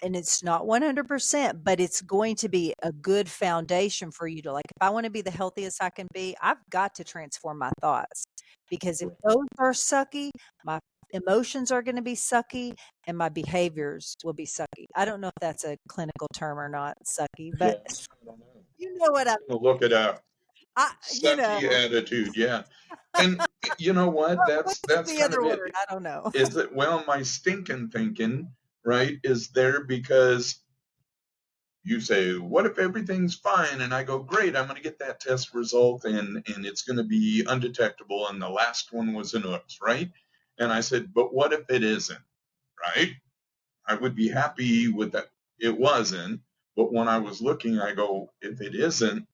and it's not 100%, but it's going to be a good foundation for you to, like, if I want to be the healthiest I can be, I've got to transform my thoughts, because if those are sucky, my emotions are going to be sucky and my behaviors will be sucky. I don't know if that's a clinical term or not, sucky, but Yes. I don't know. you know what I'm gonna look it up. I, you know, Sucky attitude, yeah. And you know what? what's That's the kind other of it. word? I don't know. Is that well, my stinking thinking, right, is there because you say, "What if everything's fine?" And I go, "Great, I'm going to get that test result, and it's going to be undetectable." And the last one was an oops, right? And I said, "But what if it isn't?" Right? I would be happy with that. It wasn't, but when I was looking, I go, "If it isn't,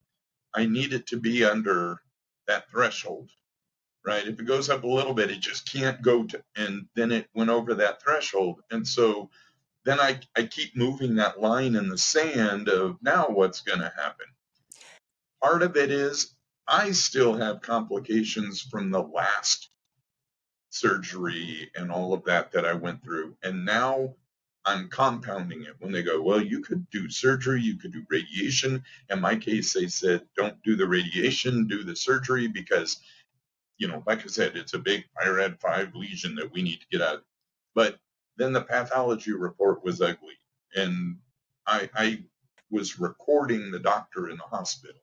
I need it to be under that threshold." Right? If it goes up a little bit, it just can't go to, and then it went over that threshold. And so then I keep moving that line in the sand of now what's going to happen. Part of it is I still have complications from the last surgery and all of that I went through. And now I'm compounding it when they go, well, you could do surgery, you could do radiation. In my case, they said, don't do the radiation, do the surgery because like I said, it's a big IRAD 5 lesion that we need to get out. But then the pathology report was ugly. And I was recording the doctor in the hospital.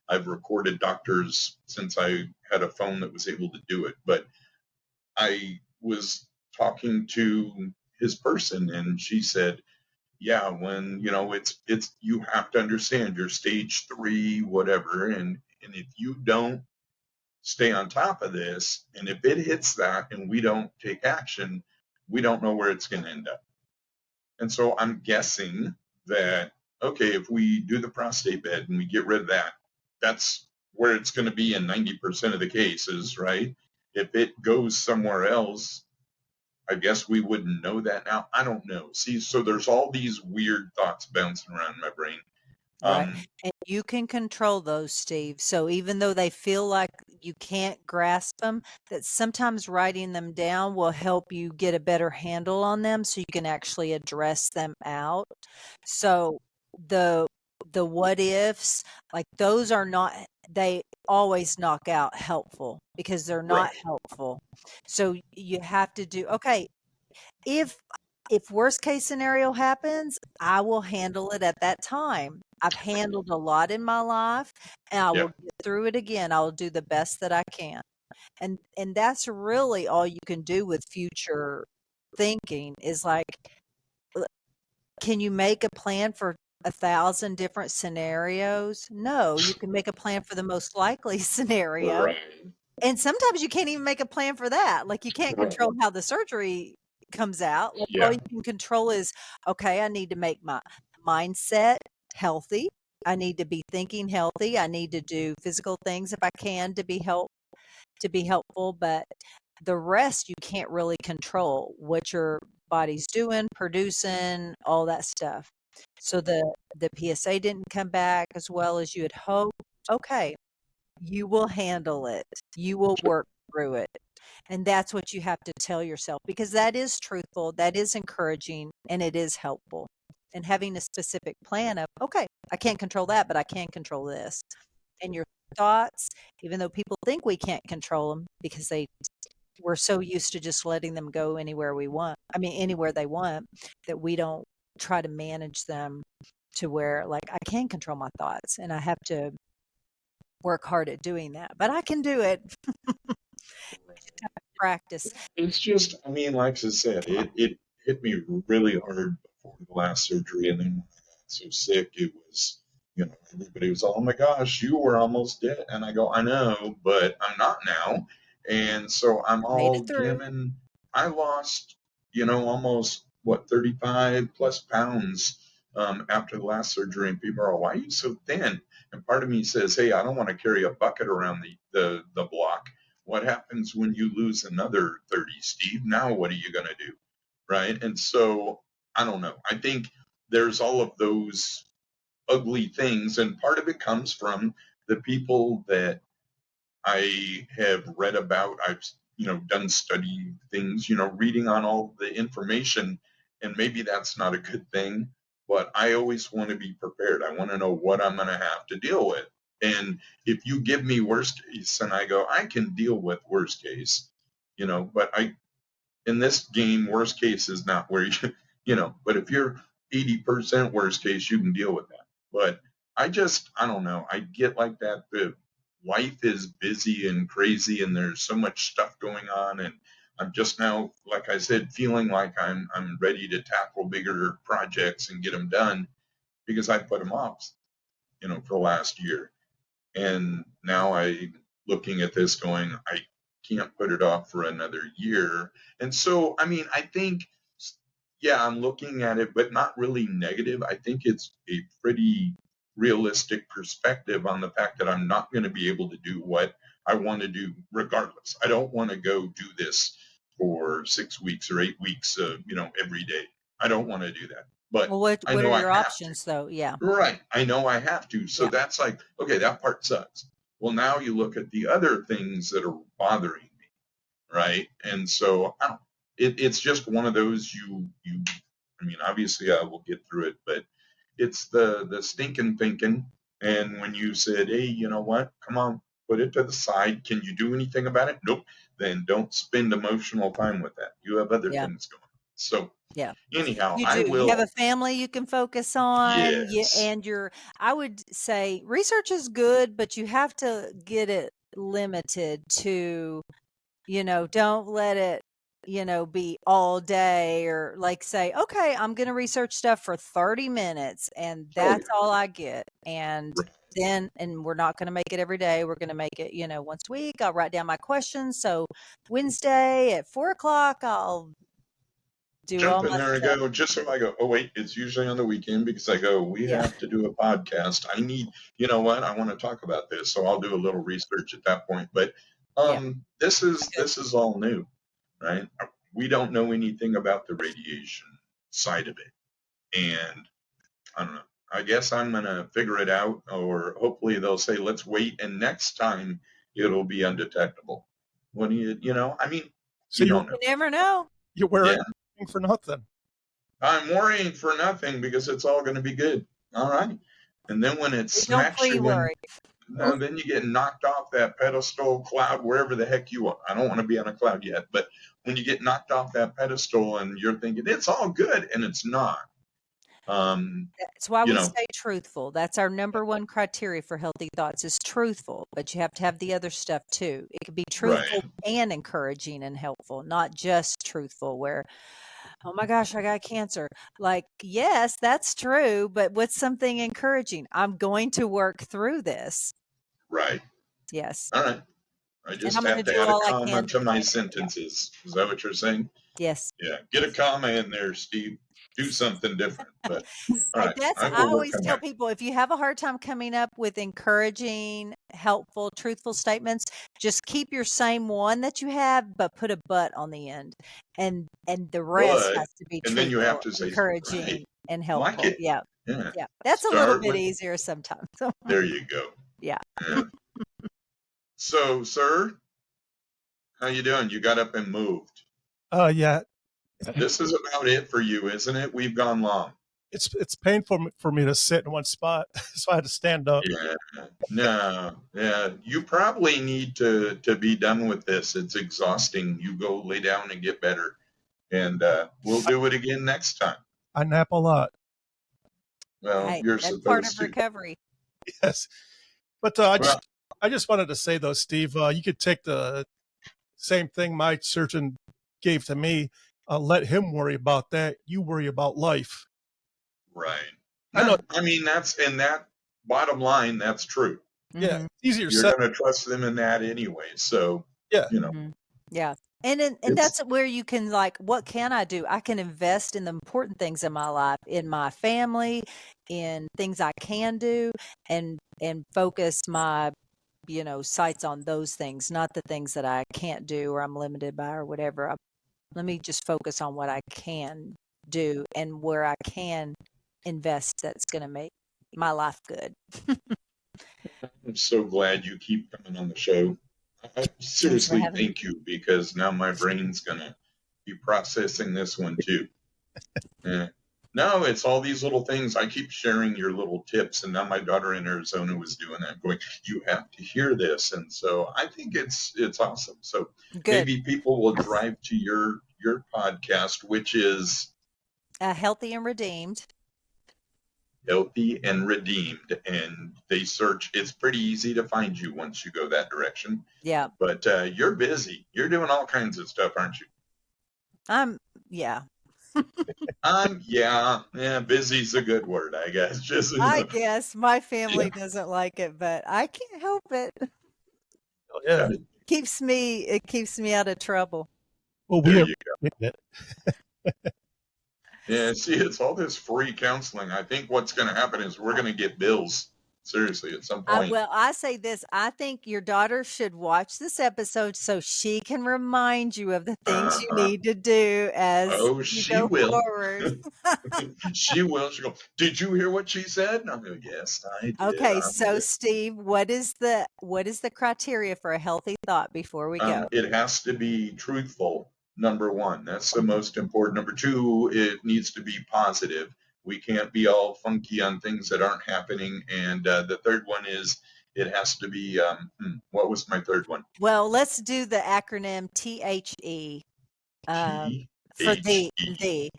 I've recorded doctors since I had a phone that was able to do it. But I was talking to his person and she said, yeah, when, it's, you have to understand you're stage 3, whatever. And if you don't stay on top of this. And if it hits that and we don't take action, we don't know where it's going to end up. And so I'm guessing that, okay, if we do the prostate bed and we get rid of that, that's where it's going to be in 90% of the cases, right? If it goes somewhere else, I guess we wouldn't know that now. I don't know. See, so there's all these weird thoughts bouncing around in my brain. Right. Um, And you can control those, Steve. So even though they feel like you can't grasp them, that sometimes writing them down will help you get a better handle on them so you can actually address them out. So the the what ifs, like those are not, they always knock out helpful because they're not right. helpful. So you have to do, okay, if worst case scenario happens, I will handle it at that time. I've handled a lot in my life and I will Yeah. get through it again. I will do the best that I can. And that's really all you can do with future thinking is like, l- can you make a plan for 1,000 different scenarios? No, you can make a plan for the most likely scenario. Right. And sometimes you can't even make a plan for that. Like, you can't Right. control how the surgery comes out. Like, all Yeah. you can control is, okay, I need to make my mindset healthy. I need to be thinking healthy. I need to do physical things if I can to be helpful, but the rest you can't really control what your body's doing, producing, all that stuff. So the PSA didn't come back as well as you had hoped. Okay, you will handle it. You will work through it. And that's what you have to tell yourself, because that is truthful, that is encouraging, and it is helpful. And having a specific plan of, okay, I can't control that, but I can control this. And you're thoughts, even though people think we can't control them because we're so used to just letting them go anywhere we want. I mean, anywhere they want, that we don't try to manage them to where, like, I can control my thoughts, and I have to work hard at doing that, but I can do it. Practice. It's just, I mean, like I said, it hit me really hard before the last surgery, and then when I got so sick, it was, everybody was, oh my gosh, you were almost dead, and I go, I know, but I'm not now, and so I'm Made all it through. I lost, almost 35 plus pounds after the last surgery, and people are, why are you so thin? And part of me says, hey, I don't want to carry a bucket around the block. What happens when you lose another 30, Steve? Now what are you going to do? Right. And so I don't know. I think there's all of those ugly things. And part of it comes from the people that I have read about. I've, done study things, reading on all the information. And maybe that's not a good thing, but I always want to be prepared. I want to know what I'm going to have to deal with. And if you give me worst case and I go, I can deal with worst case, but in this game, worst case is not where but if you're 80% worst case, you can deal with that. But I don't know. I get like that. The life is busy and crazy and there's so much stuff going on. And I'm just now, like I said, feeling like I'm ready to tackle bigger projects and get them done because I put them off, for the last year. And now I'm looking at this going, I can't put it off for another year. And so, I mean, I think, yeah, I'm looking at it, but not really negative. I think it's a pretty realistic perspective on the fact that I'm not going to be able to do what I want to do regardless. I don't want to go do this for 6 weeks or 8 weeks, every day. I don't want to do that. But Well, what I what know are I your have to. options though? Yeah. Right. I know I have to. So Yeah. that's like, okay, that part sucks. Well, now you look at the other things that are bothering me, right? And so I don't, it's just one of those I mean, obviously I will get through it, but it's the stinking thinking. And when you said, hey, you know what? Come on, put it to the side. Can you do anything about it? Nope. Then don't spend emotional time with that. You have other Yeah. things going on. So Yeah. anyhow, You I do. You have a will. family you can focus on. Yes. And I would say research is good, but you have to get it limited to, don't let it, be all day, or like say, okay, I'm going to research stuff for 30 minutes and Oh, that's all I get. And yeah. and we're not going to make it every day. We're going to make it, once a week. I'll write down my questions. So Wednesday at 4:00, I'll do all Jump in my there and stuff. go, just so I go, oh, wait, it's usually on the weekend because I go, we Yeah. have to do a podcast. I need, you know what? I want to talk about this. So I'll do a little research at that point. But Yeah. Good. this is all new, right? We don't know anything about the radiation side of it. And I don't know. I guess I'm going to figure it out, or hopefully they'll say, let's wait. And next time it'll be undetectable. What do I mean, So you don't know. You never know. you're wearing Yeah. anything for nothing. I'm worrying for nothing because it's all going to be good. All right. And then when it Don't smacks you, pre-worry. then you get knocked off that pedestal cloud, wherever the heck you are. I don't want to be on a cloud yet, but when you get knocked off that pedestal and you're thinking it's all good and it's not, That's why you we know, stay truthful. That's our number one criteria for healthy thoughts is truthful, but you have to have the other stuff too. It could be right, truthful and encouraging and helpful, not just truthful where, oh my gosh, I got cancer. Like, yes, that's true, but what's something encouraging? I'm going to work through this. right. Yes. All right. I And just I'm going have to to do add a all I comma can to to my fight it. Yeah. sentences. Is that what you're saying? Yes. Yeah. Get a comma in there, Steve. Do something different. But all right, I I will work always on tell that. people, if you have a hard time coming up with encouraging, helpful, truthful statements, just keep your same one that you have, but put a but on the end. And the rest But has to be and then you have truthful, to say, right, encouraging, and like helpful. it. Yeah. Yeah. Yeah. That's a little Start bit with, easier sometimes. there you go. Yeah. Yeah. So, sir, how you doing? You got up and moved. Yeah. This is about it for you, isn't it? We've gone long. it's painful for me to sit in one spot, so I had to stand up. Yeah, no, yeah. You probably need to be done with this. It's exhausting. You go lay down and get better, and we'll do it again next time. I nap a lot. Well, you're That's part of supposed to. recovery. Yes, but Well, I just wanted to say though, Steve, you could take the same thing my surgeon gave to me. Let him worry about that. You worry about life. right. I know. No, I mean that bottom line, that's true. Yeah, Mhm. it's easier You're said. going to trust them in that anyway. So, Yeah, you know, Mhm. Yeah. And it's that's where you can like, what can I do? I can invest in the important things in my life, in my family, in things I can do, and focus my, sights on those things, not the things that I can't do or I'm limited by or whatever. Let me just focus on what I can do and where I can invest that's going to make my life good. I'm so glad you keep coming on the show. I Thanks for seriously having me. thank you because now my brain's going to be processing this one too. Yeah. No, it's all these little things. I keep sharing your little tips, and now my daughter in Arizona was doing that, going, "You have to hear this," and so I think it's awesome. So Good. maybe people will drive to your podcast, which is Healthy and Redeemed. Healthy and Redeemed, and they search. It's pretty easy to find you once you go that direction. Yeah. But you're busy. You're doing all kinds of stuff, aren't you? Yeah. Yeah, busy's a good word, I guess. Just I guess my family yeah, doesn't like it, but I can't help it. oh, yeah. It keeps me out of trouble. Well, there we you appreciate it. Yeah, see, it's all this free counseling. I think what's going to happen is we're going to get bills, seriously, at some point. I say this. I think your daughter should watch this episode so she can remind you of the things you Uh-huh. need to do as Oh, you she go will. forward. She will. She go, did you hear what she said? And I'll go, yes, I did. Okay, so Steve, what is the criteria for a healthy thought before we go? It has to be truthful, number one. That's the most important. Number two, it needs to be positive. We can't be all funky on things that aren't happening. And the third one is it has to be, what was my third one? Well, let's do the acronym THE for THE. the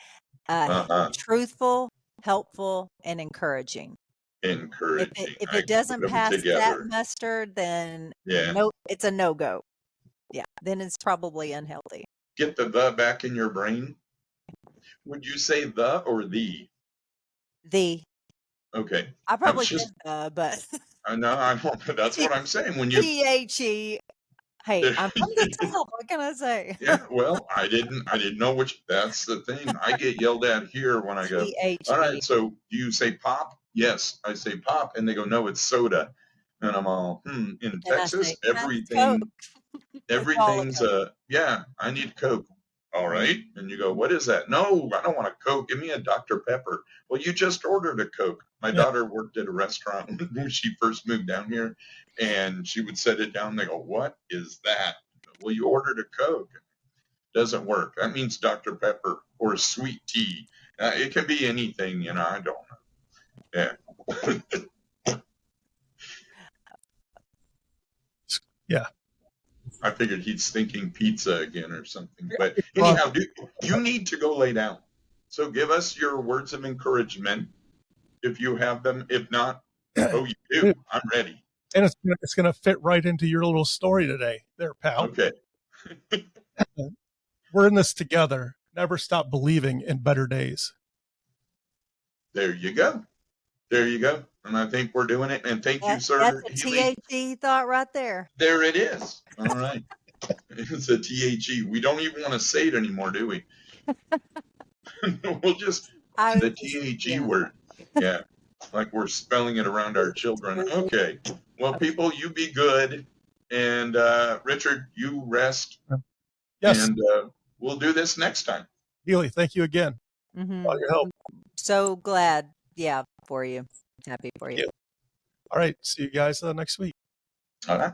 uh, Uh-huh. truthful, helpful, and encouraging. Encouraging. If I it put doesn't them pass that together. muster, then Yeah. no, it's a no go. Yeah, then it's probably unhealthy. Get the back in your brain. Would you say the or the? The Okay. I I was probably just, said but I know, I don't, that's what I'm saying. When you, THE. Hey, I'm from the South. What can I say? yeah, well, I didn't know which, that's the thing. I get yelled at here when I go, all THE. right, so do you say pop? Yes, I say pop. And they go, no, it's soda. And I'm all, in And I say, Texas, that's Coke. It's all a everything's Coke. yeah, I need Coke. All right. And you go, what is that? No, I don't want a Coke. Give me a Dr. Pepper. Well, you just ordered a Coke. My Yeah. daughter worked at a restaurant when she first moved down here, and she would set it down. They go, what is that? Well, you ordered a Coke. Doesn't work. That means Dr. Pepper or sweet tea. It can be anything, I don't know. Yeah. Yeah. I figured he's thinking pizza again or something. But Well, anyhow, you need to go lay down. So give us your words of encouragement if you have them. If not, oh, you do. I'm ready. and it's gonna fit right into your little story today, there, pal. Okay. We're in this together. Never stop believing in better days. There you go. There you go. And I think we're doing it. And thank you, That's sir, a Healey. THE thought right there. There it is. All right. It's a THE. We don't even want to say it anymore, do we? We'll just I was the just, THE word. Yeah. Like we're spelling it around our children. Okay. Well, people, you be good. And Richard, you rest. Yes, And we'll do this next time. Healey, thank you again Mm-hmm. for all your help. So glad, for you. Happy for you. All right, see you guys next week. All right.